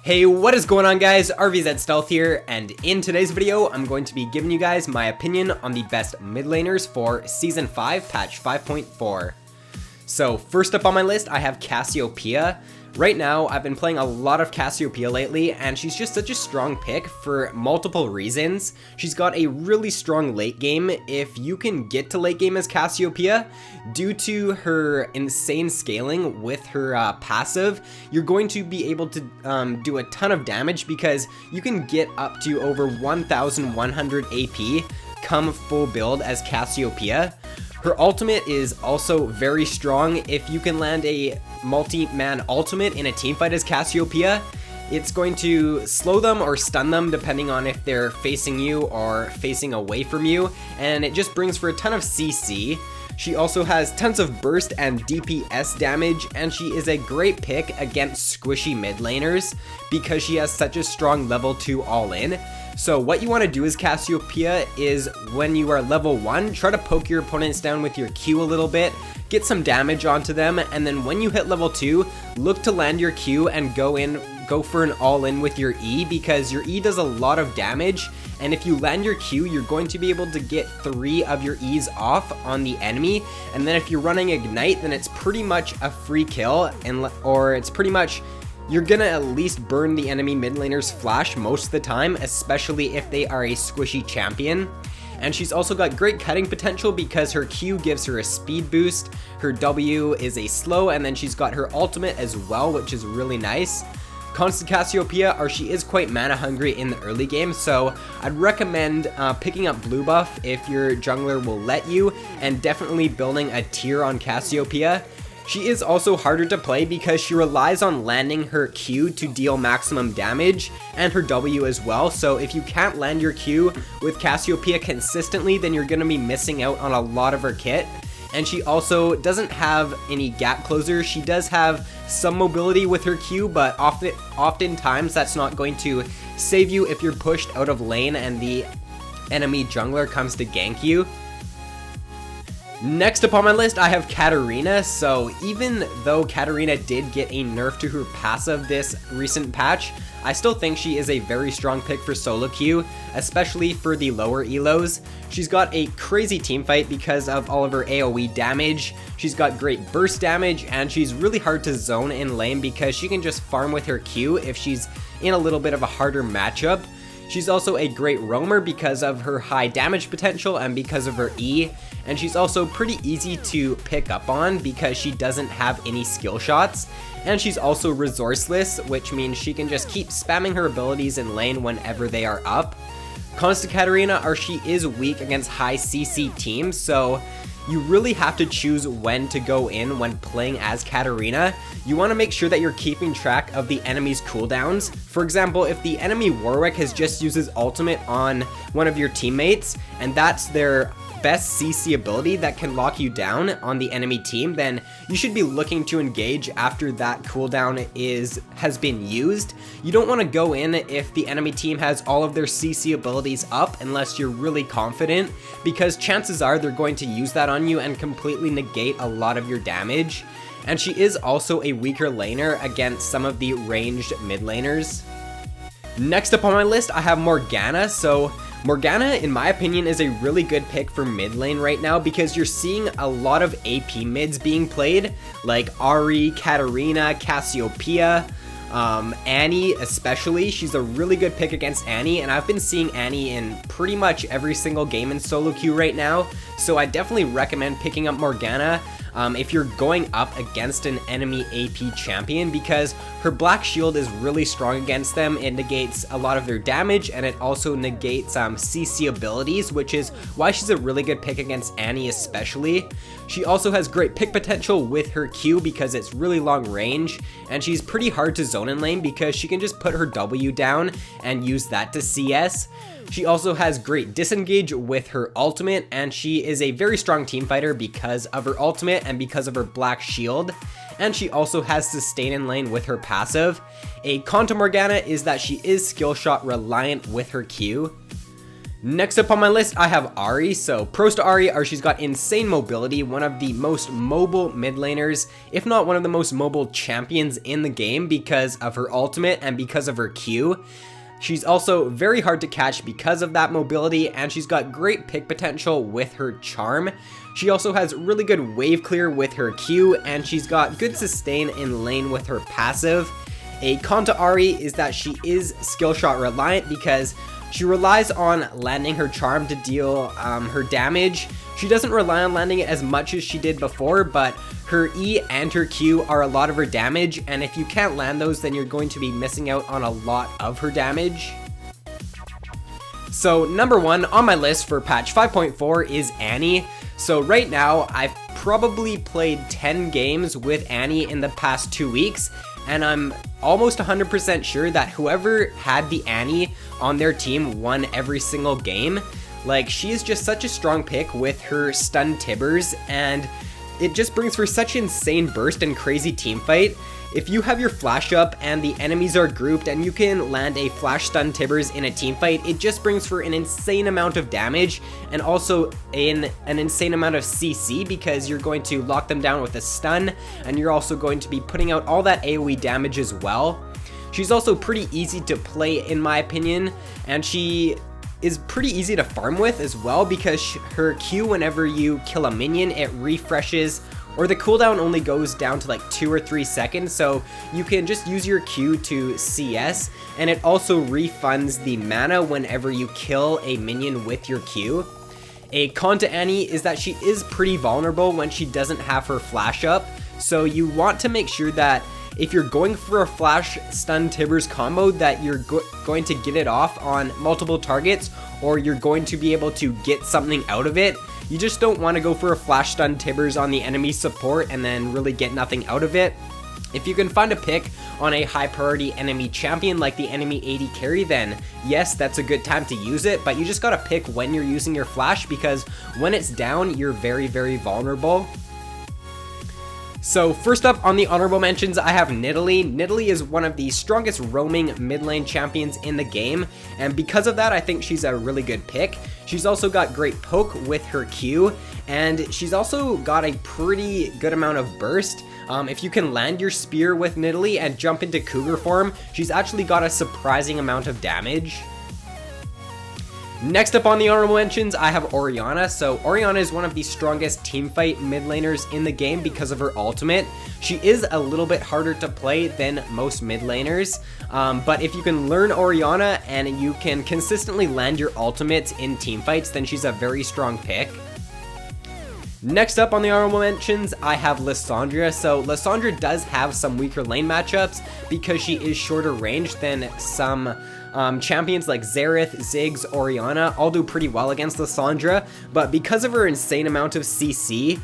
Hey, what is going on guys? RvzStealth here, and in today's video, I'm going to be giving you guys my opinion on the best mid laners for Season 5, Patch 5.4. So first up on my list, I have Cassiopeia. Right now, I've been playing a lot of Cassiopeia lately, and she's just such a strong pick for multiple reasons. She's got a really strong late game. If you can get to late game as Cassiopeia, due to her insane scaling with her passive, you're going to be able to do a ton of damage because you can get up to over 1100 AP come full build as Cassiopeia. Her ultimate is also very strong. If you can land a multi-man ultimate in a teamfight as Cassiopeia, it's going to slow them or stun them depending on if they're facing you or facing away from you, and it just brings for a ton of CC. She also has tons of burst and DPS damage, and she is a great pick against squishy mid laners because she has such a strong level 2 all-in. So what you want to do as Cassiopeia is when you are level 1, try to poke your opponents down with your Q a little bit, get some damage onto them, and then when you hit level 2, look to land your Q and go for an all-in with your E, because your E does a lot of damage, and if you land your Q, you're going to be able to get 3 of your E's off on the enemy, and then if you're running Ignite, then it's pretty much a free kill, or it's pretty much you're gonna at least burn the enemy mid laner's flash most of the time, especially if they are a squishy champion. And she's also got great cutting potential because her Q gives her a speed boost, her W is a slow, and then she's got her ultimate as well, which is really nice. Cons to Cassiopeia are she is quite mana hungry in the early game, so I'd recommend picking up blue buff if your jungler will let you, and definitely building a tier on Cassiopeia. She is also harder to play because she relies on landing her Q to deal maximum damage, and her W as well, so if you can't land your Q with Cassiopeia consistently, then you're going to be missing out on a lot of her kit. And she also doesn't have any gap closers. She does have some mobility with her Q, but oftentimes that's not going to save you if you're pushed out of lane and the enemy jungler comes to gank you. Next up on my list, I have Katarina. So even though Katarina did get a nerf to her passive this recent patch, I still think she is a very strong pick for solo queue, especially for the lower elos. She's got a crazy teamfight because of all of her AoE damage. She's got great burst damage, and she's really hard to zone in lane because she can just farm with her Q if she's in a little bit of a harder matchup. She's also a great roamer because of her high damage potential and because of her E, and she's also pretty easy to pick up on because she doesn't have any skill shots, and she's also resourceless, which means she can just keep spamming her abilities in lane whenever they are up. Cons to Katarina are she is weak against high CC teams, so you really have to choose when to go in when playing as Katarina. You want to make sure that you're keeping track of the enemy's cooldowns. For example, if the enemy Warwick has just used his ultimate on one of your teammates, and that's their best CC ability that can lock you down on the enemy team, then you should be looking to engage after that cooldown has been used. You don't want to go in if the enemy team has all of their CC abilities up unless you're really confident, because chances are they're going to use that on you and completely negate a lot of your damage. And she is also a weaker laner against some of the ranged mid laners. Next up on my list, I have Morgana. So Morgana, in my opinion, is a really good pick for mid lane right now because you're seeing a lot of AP mids being played, like Ahri, Katarina, Cassiopeia, Annie especially. She's a really good pick against Annie, and I've been seeing Annie in pretty much every single game in solo queue right now, so I definitely recommend picking up Morgana if you're going up against an enemy AP champion, because her black shield is really strong against them. It negates a lot of their damage, and it also negates CC abilities, which is why she's a really good pick against Annie especially. She also has great pick potential with her Q because it's really long range, and she's pretty hard to zone in lane because she can just put her W down and use that to CS. She also has great disengage with her ultimate, and she is a very strong team fighter because of her ultimate and because of her black shield. And she also has sustain in lane with her passive. A con to Morgana is that she is skill shot reliant with her Q. Next up on my list, I have Ahri. So pros to Ahri she's got insane mobility, one of the most mobile mid laners, if not one of the most mobile champions in the game because of her ultimate and because of her Q. She's also very hard to catch because of that mobility, and she's got great pick potential with her charm. She also has really good wave clear with her Q, and she's got good sustain in lane with her passive. A con to Ahri is that she is skill shot reliant because she relies on landing her charm to deal her damage. She doesn't rely on landing it as much as she did before, but her E and her Q are a lot of her damage, and if you can't land those, then you're going to be missing out on a lot of her damage. So number 1 on my list for patch 5.4 is Annie. So right now, I've probably played 10 games with Annie in the past 2 weeks, and I'm almost 100% sure that whoever had the Annie on their team won every single game. Like, she is just such a strong pick with her stun Tibbers, and it just brings for such insane burst and crazy team fight. If you have your flash up and the enemies are grouped and you can land a flash stun Tibbers in a team fight, it just brings for an insane amount of damage and also an insane amount of CC because you're going to lock them down with a stun, and you're also going to be putting out all that AoE damage as well. She's also pretty easy to play in my opinion, and she is pretty easy to farm with as well because her Q, whenever you kill a minion, it refreshes, or the cooldown only goes down to like 2 or 3 seconds, so you can just use your Q to CS, and it also refunds the mana whenever you kill a minion with your Q. A con to Annie is that she is pretty vulnerable when she doesn't have her flash up, so you want to make sure that if you're going for a flash stun Tibbers combo that you're going to get it off on multiple targets, or you're going to be able to get something out of it. You just don't want to go for a flash stun Tibbers on the enemy support and then really get nothing out of it. If you can find a pick on a high priority enemy champion like the enemy AD carry, then yes, that's a good time to use it, but you just gotta pick when you're using your flash because when it's down, you're very, very vulnerable. So first up on the honorable mentions, I have Nidalee. Nidalee is one of the strongest roaming mid lane champions in the game, and because of that, I think she's a really good pick. She's also got great poke with her Q, and she's also got a pretty good amount of burst. If you can land your spear with Nidalee and jump into Cougar form, she's actually got a surprising amount of damage. Next up on the honorable mentions, I have Orianna. So Orianna is one of the strongest teamfight mid laners in the game because of her ultimate. She is a little bit harder to play than most mid laners, but if you can learn Orianna and you can consistently land your ultimates in teamfights, then she's a very strong pick. Next up on the honorable mentions, I have Lissandra. So Lissandra does have some weaker lane matchups because she is shorter range than some champions like Xerath, Ziggs, Orianna all do pretty well against Lissandra, but because of her insane amount of CC,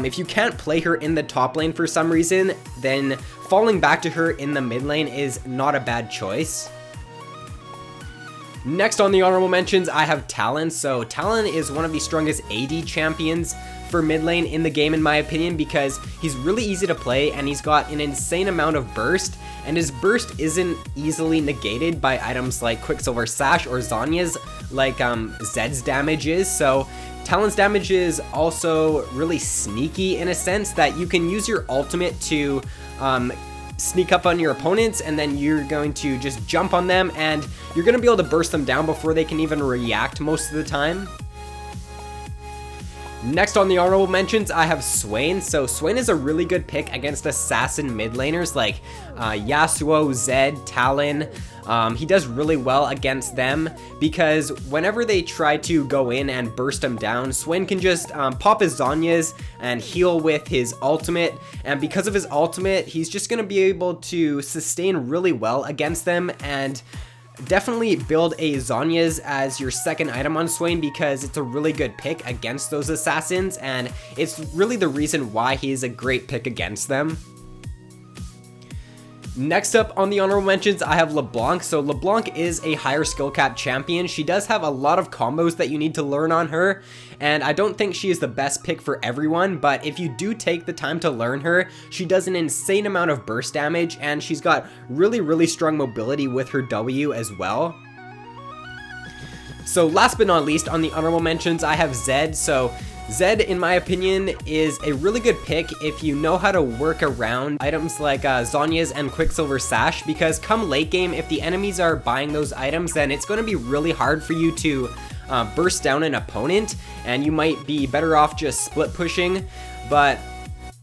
if you can't play her in the top lane for some reason, then falling back to her in the mid lane is not a bad choice. Next on the honorable mentions, I have Talon. So Talon is one of the strongest AD champions for mid lane in the game in my opinion because he's really easy to play and he's got an insane amount of burst, and his burst isn't easily negated by items like Quicksilver Sash or Zhonya's like Zed's damage is. So Talon's damage is also really sneaky in a sense that you can use your ultimate to sneak up on your opponents, and then you're going to just jump on them and you're going to be able to burst them down before they can even react most of the time. Next on the honorable mentions, I have Swain. So Swain is a really good pick against assassin mid laners like Yasuo, Zed, Talon. He does really well against them because whenever they try to go in and burst him down, Swain can just pop his Zhonya's and heal with his ultimate, and because of his ultimate, he's just going to be able to sustain really well against them, and definitely build a Zhonya's as your second item on Swain because it's a really good pick against those assassins, and it's really the reason why he's a great pick against them. Next up on the honorable mentions, I have LeBlanc. So LeBlanc is a higher skill cap champion. She does have a lot of combos that you need to learn on her, and I don't think she is the best pick for everyone, but if you do take the time to learn her, she does an insane amount of burst damage, and she's got really, really strong mobility with her W as well. So last but not least, on the honorable mentions, I have Zed. So Zed, in my opinion, is a really good pick if you know how to work around items like Zonya's and Quicksilver Sash, because come late game, if the enemies are buying those items, then it's going to be really hard for you to burst down an opponent, and you might be better off just split pushing. But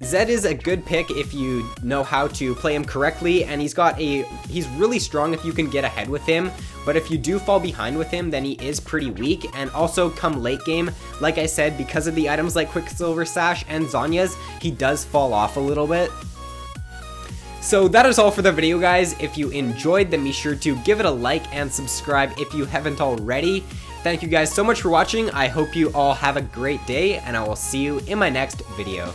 Zed is a good pick if you know how to play him correctly, and he's really strong if you can get ahead with him, but if you do fall behind with him, then he is pretty weak. And also come late game, like I said, because of the items like Quicksilver Sash and Zonya's, he does fall off a little bit. So that is all for the video, guys. If you enjoyed, then be sure to give it a like and subscribe if you haven't already. Thank you guys so much for watching. I hope you all have a great day, and I will see you in my next video.